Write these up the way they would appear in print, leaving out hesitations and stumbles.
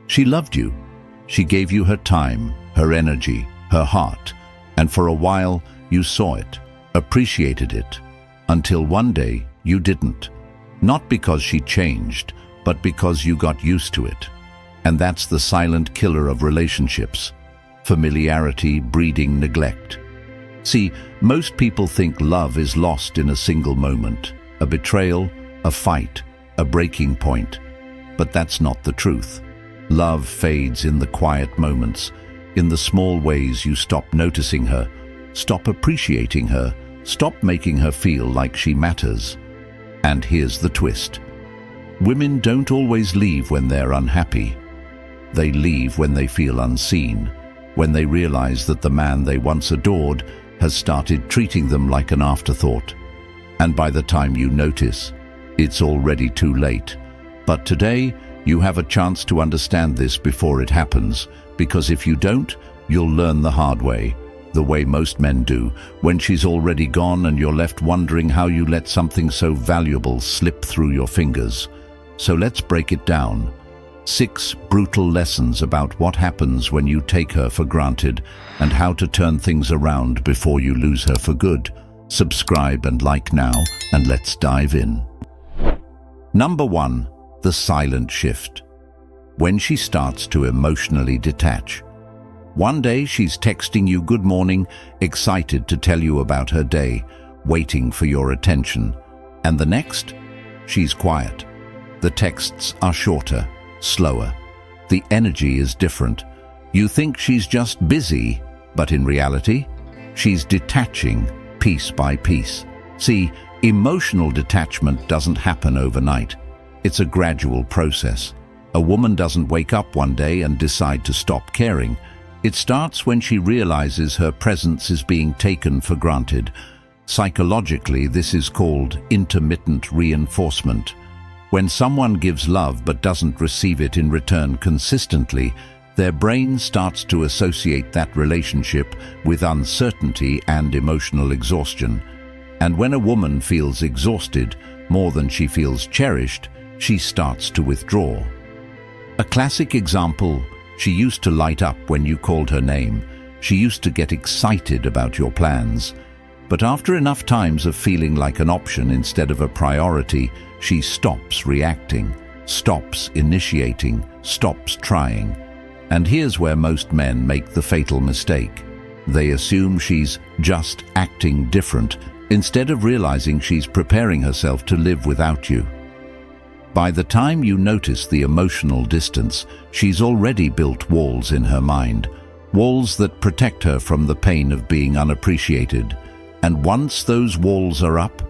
She loved you. She gave you her time, her energy, her heart, and for a while you saw it, appreciated it, until one day you didn't. Not because she changed, but because you got used to it. And that's the silent killer of relationships. Familiarity breeding neglect. See, most people think love is lost in a single moment, a betrayal, a fight, a breaking point. But that's not the truth. Love fades in the quiet moments, in the small ways you stop noticing her, stop appreciating her, stop making her feel like she matters. And here's the twist. Women don't always leave when they're unhappy. They leave when they feel unseen, when they realize that the man they once adored has started treating them like an afterthought. And by the time you notice, it's already too late. But today, you have a chance to understand this before it happens, because if you don't, you'll learn the hard way, the way most men do, when she's already gone and you're left wondering how you let something so valuable slip through your fingers. So let's break it down. 6 brutal lessons about what happens when you take her for granted and how to turn things around before you lose her for good. Subscribe and like now, and let's dive in. Number 1. The silent shift. When she starts to emotionally detach. One day she's texting you good morning, excited to tell you about her day, waiting for your attention. And the next, she's quiet. The texts are shorter, slower. The energy is different. You think she's just busy, but in reality, she's detaching piece by piece. See, emotional detachment doesn't happen overnight. It's a gradual process. A woman doesn't wake up one day and decide to stop caring. It starts when she realizes her presence is being taken for granted. Psychologically, this is called intermittent reinforcement. When someone gives love but doesn't receive it in return consistently, their brain starts to associate that relationship with uncertainty and emotional exhaustion. And when a woman feels exhausted more than she feels cherished, she starts to withdraw. A classic example: she used to light up when you called her name. She used to get excited about your plans. But after enough times of feeling like an option instead of a priority, she stops reacting, stops initiating, stops trying. And here's where most men make the fatal mistake. They assume she's just acting different, instead of realizing she's preparing herself to live without you. By the time you notice the emotional distance, she's already built walls in her mind, walls that protect her from the pain of being unappreciated. And once those walls are up,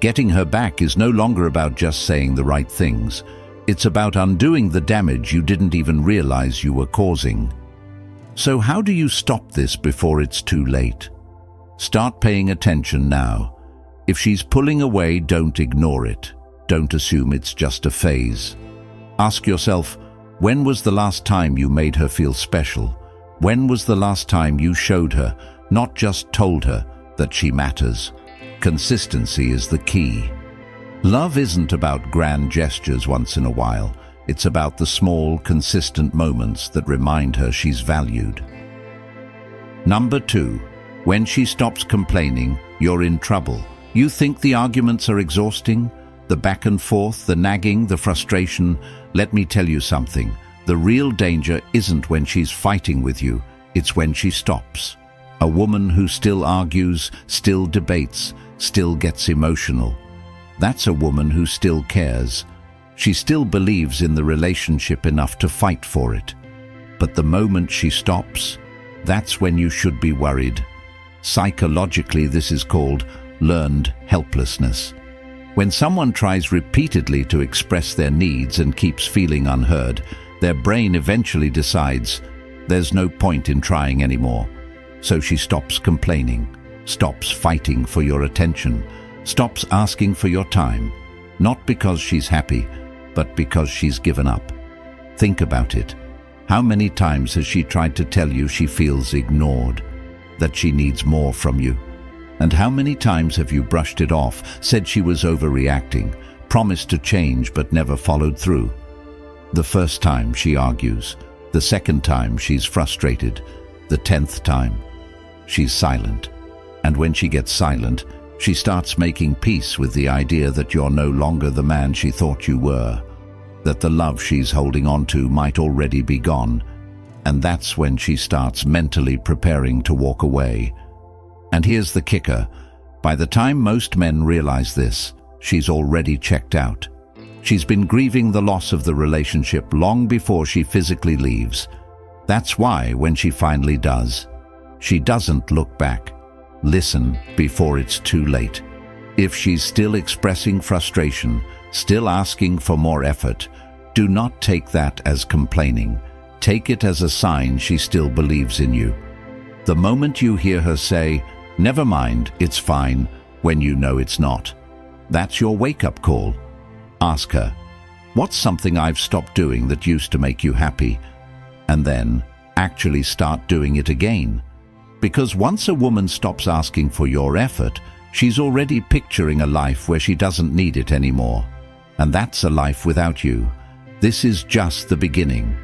getting her back is no longer about just saying the right things. It's about undoing the damage you didn't even realize you were causing. So how do you stop this before it's too late? Start paying attention now. If she's pulling away, don't ignore it. Don't assume it's just a phase. Ask yourself, when was the last time you made her feel special? When was the last time you showed her, not just told her, that she matters? Consistency is the key. Love isn't about grand gestures once in a while. It's about the small, consistent moments that remind her she's valued. Number 2. When she stops complaining, you're in trouble. You think the arguments are exhausting? The back and forth, the nagging, the frustration? Let me tell you something. The real danger isn't when she's fighting with you. It's when she stops. A woman who still argues, still debates, still gets emotional. That's a woman who still cares. She still believes in the relationship enough to fight for it. But the moment she stops, that's when you should be worried. Psychologically, this is called learned helplessness. When someone tries repeatedly to express their needs and keeps feeling unheard, their brain eventually decides there's no point in trying anymore. So she stops complaining, stops fighting for your attention, stops asking for your time, not because she's happy, but because she's given up. Think about it. How many times has she tried to tell you she feels ignored, that she needs more from you? And how many times have you brushed it off, said she was overreacting, promised to change but never followed through? The first time she argues, the second time she's frustrated, the 10th time she's silent. And when she gets silent, she starts making peace with the idea that you're no longer the man she thought you were, that the love she's holding on to might already be gone, and that's when she starts mentally preparing to walk away. And here's the kicker: by the time most men realize this, she's already checked out. She's been grieving the loss of the relationship long before she physically leaves. That's why, when she finally does, she doesn't look back. Listen before it's too late. If she's still expressing frustration, still asking for more effort, do not take that as complaining. Take it as a sign she still believes in you. The moment you hear her say, "Never mind, it's fine," when you know it's not, that's your wake-up call. Ask her, "What's something I've stopped doing that used to make you happy?" And then actually start doing it again. Because once a woman stops asking for your effort, she's already picturing a life where she doesn't need it anymore. And that's a life without you. This is just the beginning.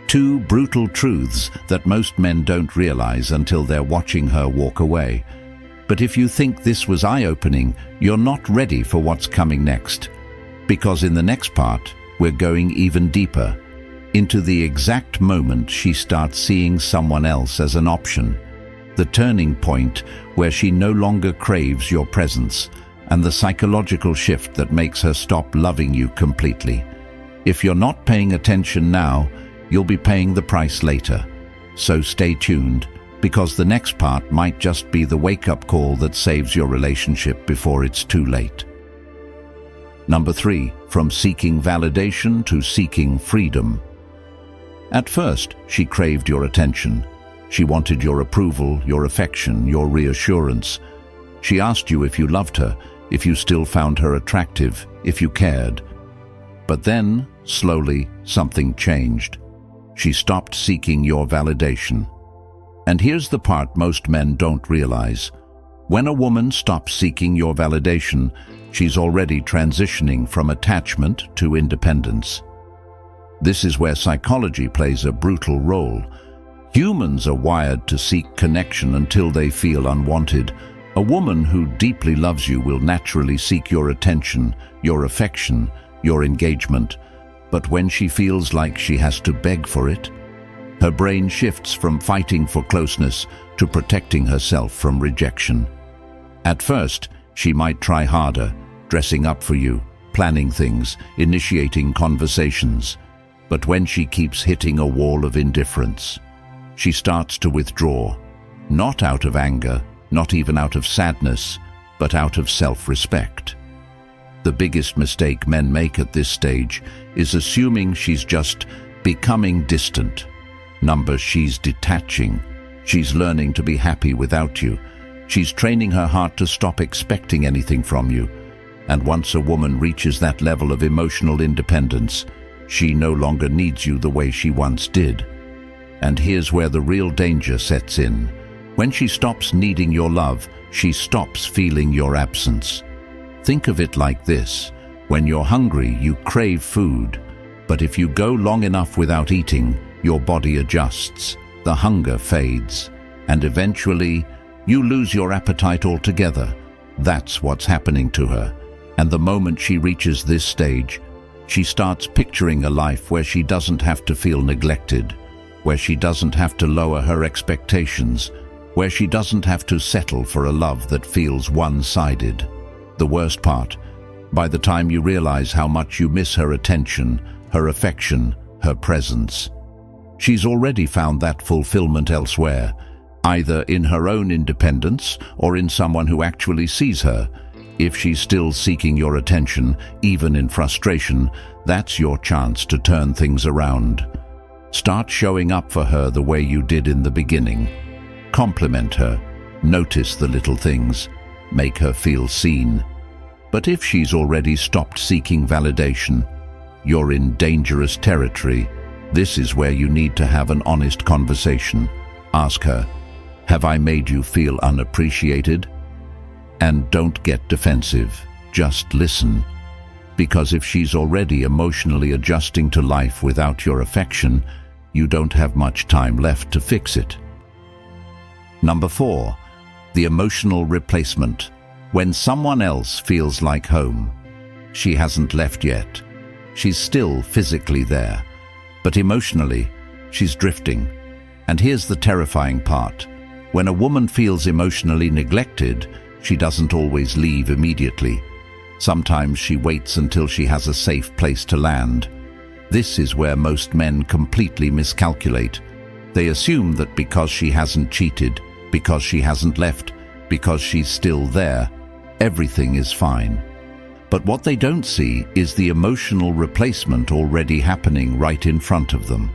Two brutal truths that most men don't realize until they're watching her walk away. But if you think this was eye-opening, you're not ready for what's coming next. Because in the next part, we're going even deeper, into the exact moment she starts seeing someone else as an option. The turning point where she no longer craves your presence, and the psychological shift that makes her stop loving you completely. If you're not paying attention now, you'll be paying the price later. So stay tuned, because the next part might just be the wake-up call that saves your relationship before it's too late. Number 3, from seeking validation to seeking freedom. At first, she craved your attention. She wanted your approval, your affection, your reassurance. She asked you if you loved her, if you still found her attractive, if you cared. But then, slowly, something changed. She stopped seeking your validation. And here's the part most men don't realize. When a woman stops seeking your validation, she's already transitioning from attachment to independence. This is where psychology plays a brutal role. Humans are wired to seek connection until they feel unwanted. A woman who deeply loves you will naturally seek your attention, your affection, your engagement. But when she feels like she has to beg for it, her brain shifts from fighting for closeness to protecting herself from rejection. At first, she might try harder, dressing up for you, planning things, initiating conversations. But when she keeps hitting a wall of indifference, she starts to withdraw, not out of anger, not even out of sadness, but out of self-respect. The biggest mistake men make at this stage is assuming she's just becoming distant. She's detaching. She's learning to be happy without you. She's training her heart to stop expecting anything from you. And once a woman reaches that level of emotional independence, she no longer needs you the way she once did. And here's where the real danger sets in. When she stops needing your love, she stops feeling your absence. Think of it like this. When you're hungry, you crave food. But if you go long enough without eating, your body adjusts, the hunger fades, and eventually, you lose your appetite altogether. That's what's happening to her. And the moment she reaches this stage, she starts picturing a life where she doesn't have to feel neglected, where she doesn't have to lower her expectations, where she doesn't have to settle for a love that feels one-sided. The worst part, by the time you realize how much you miss her attention, her affection, her presence, she's already found that fulfillment elsewhere, either in her own independence or in someone who actually sees her. If she's still seeking your attention, even in frustration, that's your chance to turn things around. Start showing up for her the way you did in the beginning. Compliment her, notice the little things, make her feel seen. But if she's already stopped seeking validation, you're in dangerous territory. This is where you need to have an honest conversation. Ask her, "Have I made you feel unappreciated?" And don't get defensive, just listen. Because if she's already emotionally adjusting to life without your affection, you don't have much time left to fix it. Number 4, the emotional replacement. When someone else feels like home, she hasn't left yet. She's still physically there, but emotionally, she's drifting. And here's the terrifying part. When a woman feels emotionally neglected, she doesn't always leave immediately. Sometimes she waits until she has a safe place to land. This is where most men completely miscalculate. They assume that because she hasn't cheated, because she hasn't left, because she's still there, everything is fine. But what they don't see is the emotional replacement already happening right in front of them.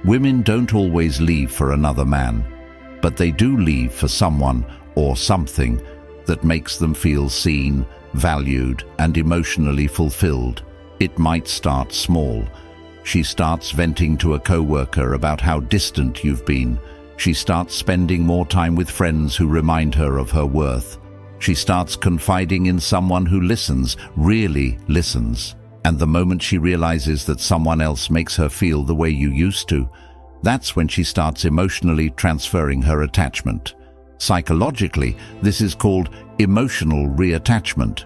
Women don't always leave for another man, but they do leave for someone or something that makes them feel seen, valued, and emotionally fulfilled. It might start small. She starts venting to a coworker about how distant you've been. She starts spending more time with friends who remind her of her worth. She starts confiding in someone who listens, really listens. And the moment she realizes that someone else makes her feel the way you used to, that's when she starts emotionally transferring her attachment. Psychologically, this is called emotional reattachment.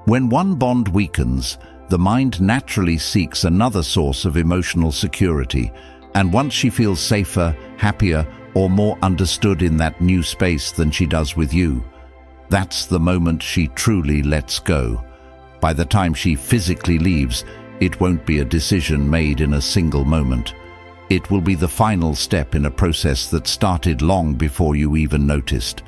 When one bond weakens, the mind naturally seeks another source of emotional security, and once she feels safer, happier, or more understood in that new space than she does with you, that's the moment she truly lets go. By the time she physically leaves, it won't be a decision made in a single moment. It will be the final step in a process that started long before you even noticed.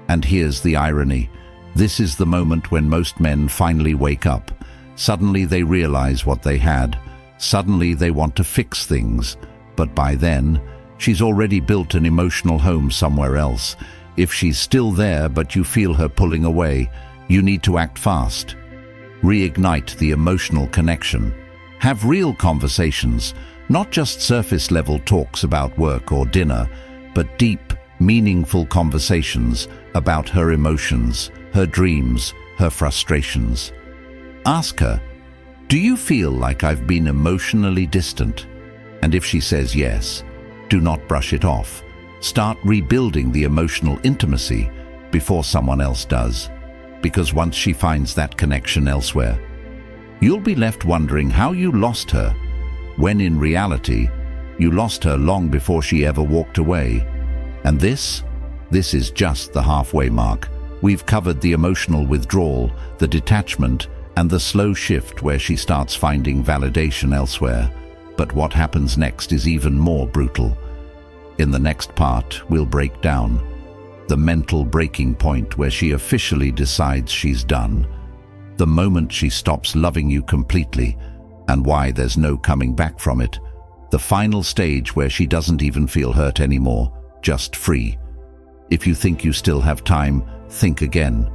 And here's the irony. This is the moment when most men finally wake up. Suddenly they realize what they had. Suddenly they want to fix things. But by then, she's already built an emotional home somewhere else. If she's still there but you feel her pulling away, you need to act fast. Reignite the emotional connection. Have real conversations, not just surface-level talks about work or dinner, but deep, meaningful conversations about her emotions, her dreams, her frustrations. Ask her, "Do you feel like I've been emotionally distant?" And if she says yes, do not brush it off. Start rebuilding the emotional intimacy before someone else does. Because once she finds that connection elsewhere, you'll be left wondering how you lost her, when in reality, you lost her long before she ever walked away. And this is just the halfway mark. We've covered the emotional withdrawal, the detachment, and the slow shift where she starts finding validation elsewhere. But what happens next is even more brutal. In the next part, we'll break down the mental breaking point where she officially decides she's done, the moment she stops loving you completely, and why there's no coming back from it, the final stage where she doesn't even feel hurt anymore, just free. If you think you still have time, think again,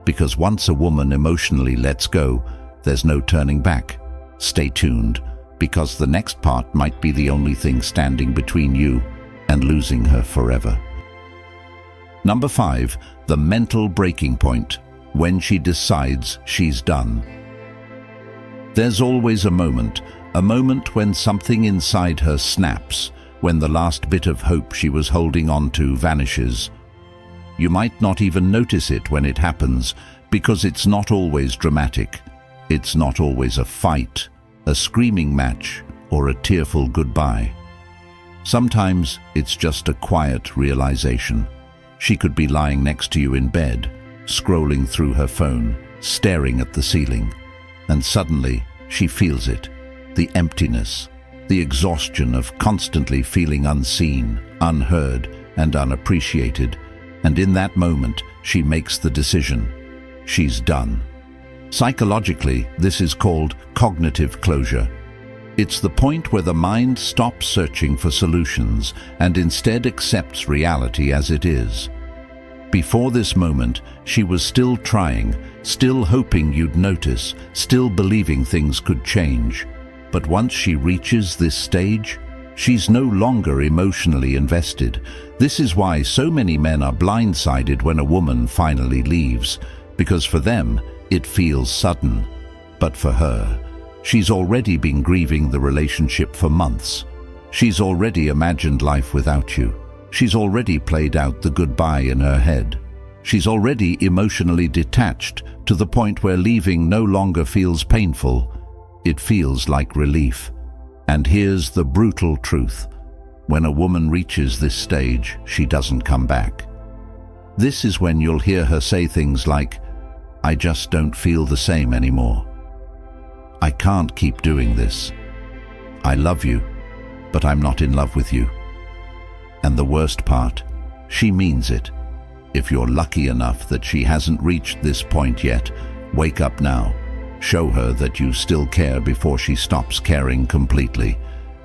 because once a woman emotionally lets go, there's no turning back. Stay tuned, because the next part might be the only thing standing between you and losing her forever. Number 5, the mental breaking point, when she decides she's done. There's always a moment when something inside her snaps, when the last bit of hope she was holding on to vanishes. You might not even notice it when it happens, because it's not always dramatic. It's not always a fight, a screaming match, or a tearful goodbye. Sometimes it's just a quiet realization. She could be lying next to you in bed, scrolling through her phone, staring at the ceiling, and suddenly she feels it, the emptiness, the exhaustion of constantly feeling unseen, unheard, and unappreciated. And in that moment, she makes the decision. She's done. Psychologically, this is called cognitive closure. It's the point where the mind stops searching for solutions and instead accepts reality as it is. Before this moment, she was still trying, still hoping you'd notice, still believing things could change. But once she reaches this stage, she's no longer emotionally invested. This is why so many men are blindsided when a woman finally leaves, because for them, it feels sudden. But for her, she's already been grieving the relationship for months. She's already imagined life without you. She's already played out the goodbye in her head. She's already emotionally detached to the point where leaving no longer feels painful. It feels like relief. And here's the brutal truth. When a woman reaches this stage, she doesn't come back. This is when you'll hear her say things like, "I just don't feel the same anymore. I can't keep doing this. I love you, but I'm not in love with you." And the worst part, she means it. If you're lucky enough that she hasn't reached this point yet, wake up now. Show her that you still care before she stops caring completely.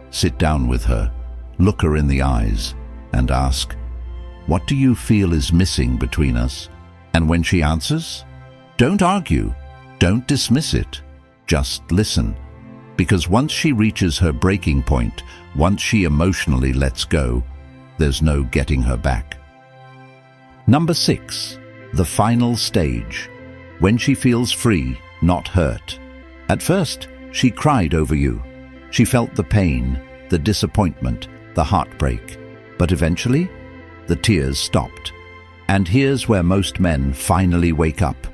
Sit down with her, look her in the eyes, and ask, "What do you feel is missing between us?" And when she answers, don't argue, don't dismiss it, just listen. Because once she reaches her breaking point, once she emotionally lets go, there's no getting her back. Number 6, the final stage, when she feels free, not hurt. At first, she cried over you. She felt the pain, the disappointment, the heartbreak. But eventually, the tears stopped. And here's where most men finally wake up.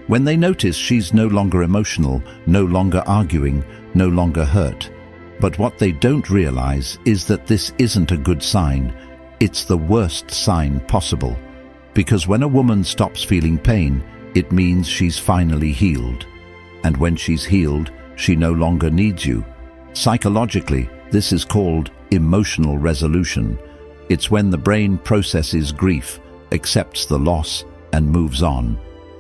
When they notice she's no longer emotional, no longer arguing, no longer hurt. But what they don't realize is that this isn't a good sign. It's the worst sign possible. Because when a woman stops feeling pain, it means she's finally healed. And when she's healed, she no longer needs you. Psychologically, this is called emotional resolution. It's when the brain processes grief, accepts the loss, and moves on.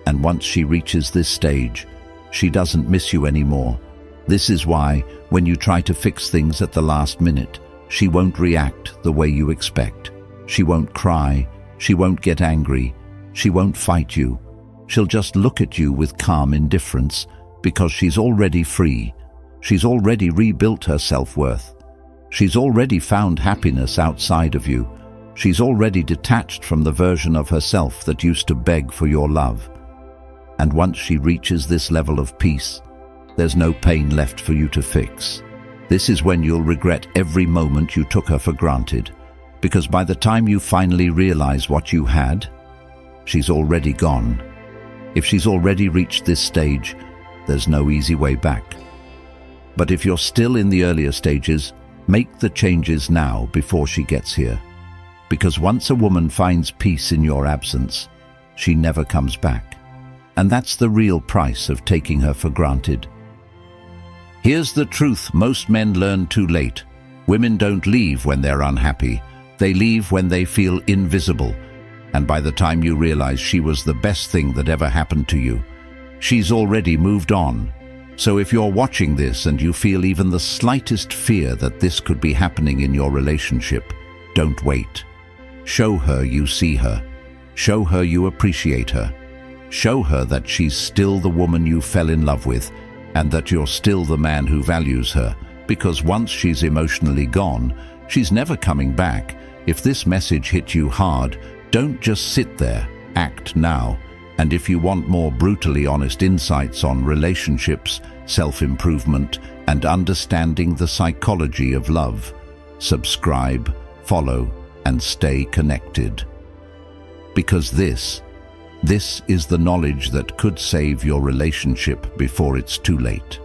And once she reaches this stage, she doesn't miss you anymore. This is why, when you try to fix things at the last minute, she won't react the way you expect. She won't cry. She won't get angry. She won't fight you. She'll just look at you with calm indifference because she's already free. She's already rebuilt her self-worth. She's already found happiness outside of you. She's already detached from the version of herself that used to beg for your love. And once she reaches this level of peace, there's no pain left for you to fix. This is when you'll regret every moment you took her for granted. Because by the time you finally realize what you had, she's already gone. If she's already reached this stage, there's no easy way back. But if you're still in the earlier stages, make the changes now before she gets here. Because once a woman finds peace in your absence, she never comes back. And that's the real price of taking her for granted. Here's the truth most men learn too late. Women don't leave when they're unhappy. They leave when they feel invisible. And by the time you realize she was the best thing that ever happened to you, she's already moved on. So if you're watching this and you feel even the slightest fear that this could be happening in your relationship, don't wait. Show her you see her. Show her you appreciate her. Show her that she's still the woman you fell in love with and that you're still the man who values her. Because once she's emotionally gone, she's never coming back. If this message hit you hard, don't just sit there, act now. And if you want more brutally honest insights on relationships, self-improvement, and understanding the psychology of love, subscribe, follow, and stay connected. Because this is the knowledge that could save your relationship before it's too late.